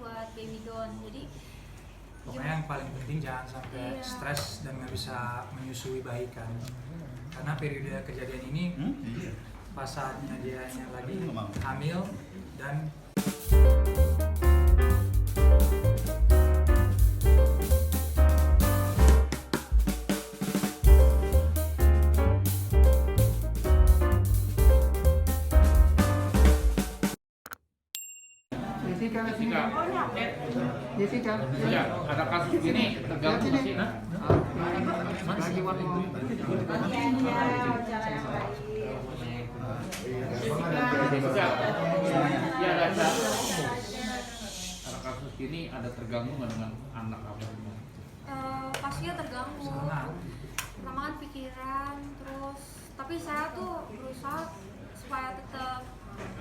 buat baby down. Jadi pokoknya yang paling penting jangan sampai stres dan nggak bisa menyusui bayi kan, karena periode kejadian ini pas saatnya dia lagi hamil dan Jessica. Ya, ada kasus gini terganggu nggak sih? Lagi waktu Ya, ada kasus gini ada terganggu nggak dengan anak apa? pastinya terganggu. Pertama kan pikiran, terus tapi saya tuh berusaha supaya tetap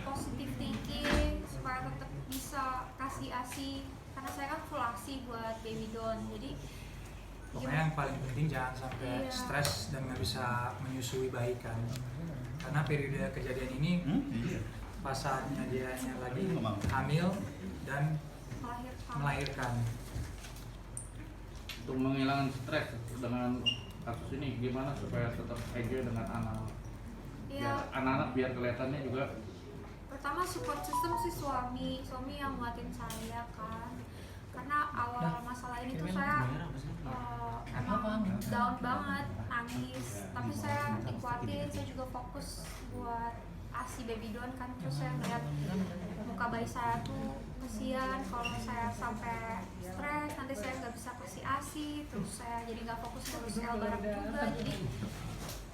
positive thinking, supaya tetap bisa kasih ASI, karena saya kan full ASI buat baby down. Jadi pokoknya yang paling penting jangan sampai stres dan nggak bisa menyusui bayi kan, karena periode kejadian ini pas saatnya dia lagi hamil dan melahirkan. Untuk menghilangkan stres dengan kasus ini gimana supaya tetap enjoy dengan anak? Biar anak-anak biar kelihatannya juga. Pertama support system sih suami yang nguatin saya kan, karena awal masalah ini tuh saya emang down banget, nangis, tapi saya dikuatin, saya juga fokus buat ASI baby down kan. Terus saya ngeliat muka bayi saya tuh kesian, kalau saya sampai stres nanti saya nggak bisa kasih ASI, terus saya jadi nggak fokus ngurus bareng juga. Jadi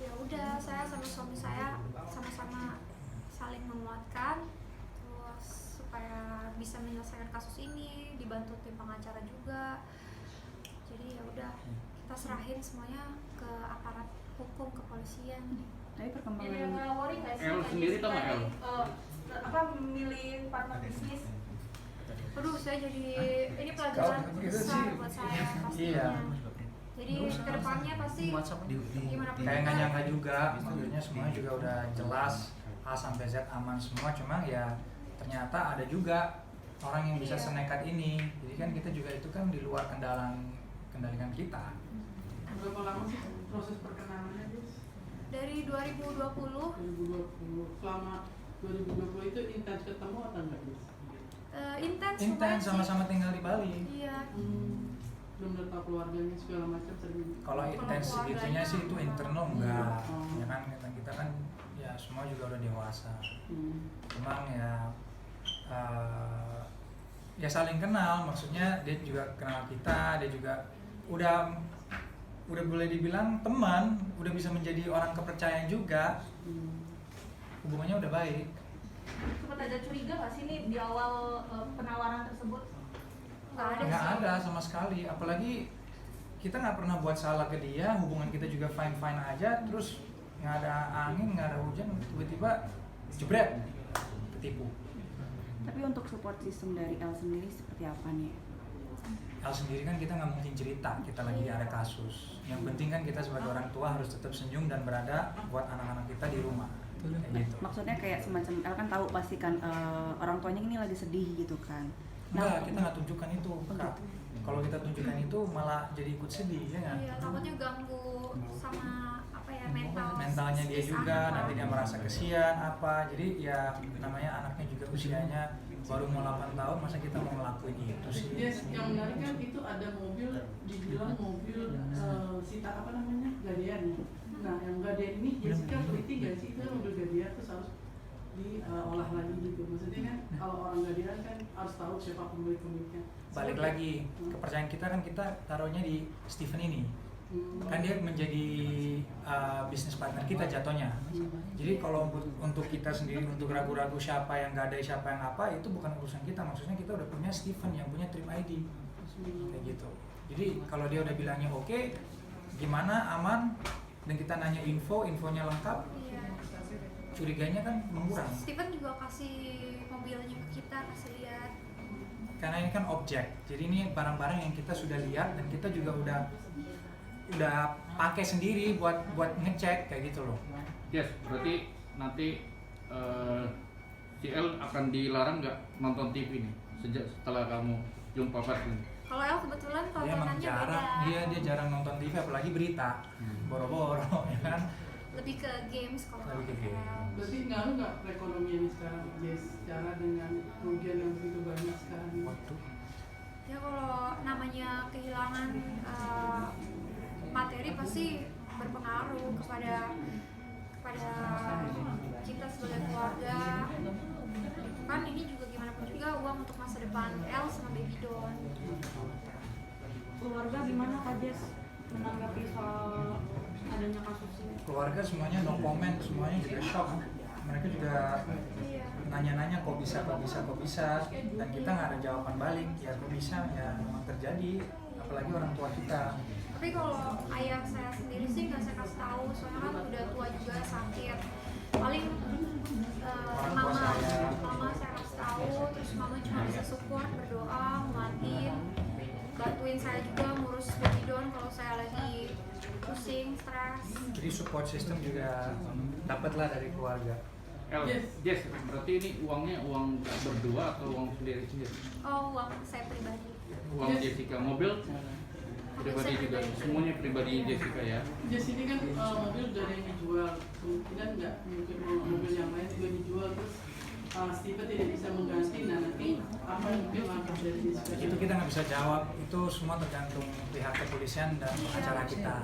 ya udah, saya sama suami saya sama-sama saling menguatkan, terus supaya bisa menyelesaikan kasus ini, dibantu tim pengacara juga. Jadi ya udah, kita serahin semuanya ke aparat hukum, kepolisian. Tapi perkembangan El sendiri tau nggak El? Memilih partner bisnis. Aduh, saya jadi ini pelajaran besar buat saya pastinya. Jadi kedepannya pasti gimana Kayak nggak nyangka juga, maksudnya semuanya juga udah jelas, A sampai Z aman semua, cuma ya ternyata ada juga orang yang bisa senekat ini. Jadi kan kita juga itu kan di luar kendalikan kita. Berapa lama sih proses perkenalannya, Bis? Dari 2020. 2020. Selama 2020 itu intens ketemu atau enggak, Bis? Intens sama-sama tinggal di Bali. Iya. Belum tahu keluarganya segala macam sering. Kalau intens segitunya sih itu internal enggak. Ya kan kita kan ya semua juga udah dewasa. Memang ya saling kenal, maksudnya dia juga kenal kita, dia juga udah boleh dibilang teman, udah bisa menjadi orang kepercayaan juga. Hubungannya udah baik. Sempat ada curiga nggak sih nih di awal penawaran tersebut? Nggak ada sama sekali, apalagi kita nggak pernah buat salah ke dia, hubungan kita juga fine aja, terus nggak ada angin, nggak ada hujan, tiba-tiba jebret, ketipu. Tapi untuk support system dari El sendiri seperti apa nih? El sendiri kan kita nggak mungkin cerita kita lagi ada kasus. Yang penting kan kita sebagai orang tua harus tetap senyum dan berada buat anak-anak kita di rumah. Kayak gitu. Maksudnya kayak semacam El kan tahu pasti kan orang tuanya ini lagi sedih gitu kan. Enggak, kita nggak tunjukkan itu, Kak. Kalau kita tunjukkan itu malah jadi ikut sedih, ya nggak? Iya, takutnya ganggu sama mentalnya dia juga, nanti dia merasa kesian apa. Jadi ya namanya anaknya juga usianya baru mau 8 tahun, masa kita mau ngelakuin itu sih? Yes, yang menarik kan itu ada mobil, dibilang mobil Gadean ya. Nah, yang Gadean ini Jessica teliti nggak sih itu mobil Gadean terus harus diolah lagi gitu. Maksudnya kan kalau orang Gadean kan harus tahu siapa pemiliknya. Balik lagi, kepercayaan kita kan kita taruhnya di Steven ini. Kan dia menjadi bisnis partner kita jatuhnya. Jadi kalau untuk kita sendiri untuk ragu-ragu siapa yang nggak ada siapa yang apa, itu bukan urusan kita. Maksudnya kita udah punya Steven yang punya Trip ID kayak gitu. Jadi kalau dia udah bilangnya oke, gimana aman, dan kita nanya infonya lengkap, curiganya kan mengurang. Steven juga kasih mobilnya ke kita, kasih lihat. Karena ini kan objek, jadi ini barang-barang yang kita sudah lihat dan kita juga udah pakai sendiri buat ngecek kayak gitu loh. Yes, berarti nanti CL akan dilarang nggak nonton TV nih setelah kamu jumpa Patrick? Kalau El kebetulan Dia emang tontonannya jarang, beda. dia jarang nonton TV apalagi berita, boro-boro ya kan. Lebih ke games kalau Lebih ke games. El. Berarti ngaruh nggak perekonomian ini sekarang, Jess, secara dengan kerugian yang begitu banyak sekarang ini? Waduh. Ya kalau namanya kehilangan materi pasti berpengaruh kepada kita sebagai keluarga. Kan ini juga gimana pun juga uang untuk masa depan El sama Baby Don. Keluarga gimana Kak Jess menanggapi soal adanya kasus ini? Keluarga semuanya no comment, semuanya juga shock. Mereka juga Iya. nanya-nanya kok bisa, dan kita nggak ada jawaban balik. Ya kok bisa, ya memang terjadi, apalagi orang tua kita. Tapi kalau ayah saya sendiri sih nggak saya kasih tahu, soalnya kan udah tua juga sakit. Paling mama saya kasih tahu, terus mama cuma bisa support, berdoa, nguatin, bantuin saya juga ngurus Baby Don kalau saya lagi pusing, stres. Jadi support system juga dapatlah dari keluarga. Jess, berarti ini uangnya uang berdua atau uang sendiri-sendiri? Oh, uang saya pribadi. Uang Jessica, mobil pribadi juga, semuanya pribadi Jessica ya? Jess, ini kan mobil udah ada yang dijual, kemungkinan nggak mungkin mobil yang lain juga dijual, terus Steven tidak bisa mengganti. Nah nanti apa yang mungkin langkah dari Jessica? Itu kita nggak bisa jawab, itu semua tergantung pihak kepolisian dan pengacara kita.